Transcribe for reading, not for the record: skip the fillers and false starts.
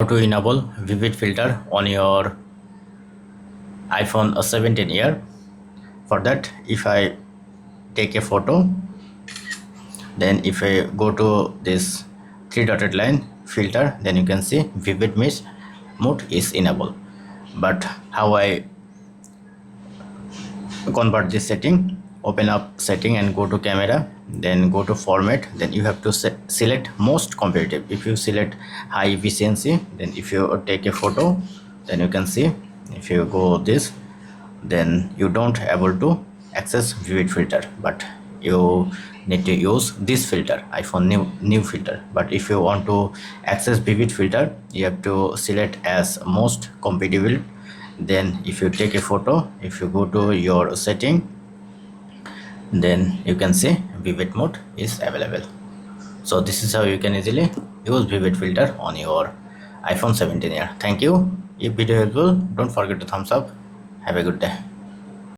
How to enable vivid filter on your iPhone 17 year. For that, if I take a photo, then if I go to this three dotted line filter, then you can see vivid mesh mode is enabled. But how I convert this setting? Open up setting and go to camera, then go to format, then you have to select most competitive. If you select high efficiency, then if you take a photo, then you can see if you go this, then you don't able to access vivid filter, but you need to use this filter, iPhone new filter. But if you want to access vivid filter, you have to select as most compatible. Then if you take a photo, if you go to your setting, then you can see vivid mode is available. So this is how you can easily use vivid filter on your iPhone 17 here. Thank you. If video helpful, don't forget to thumbs up. Have a good day.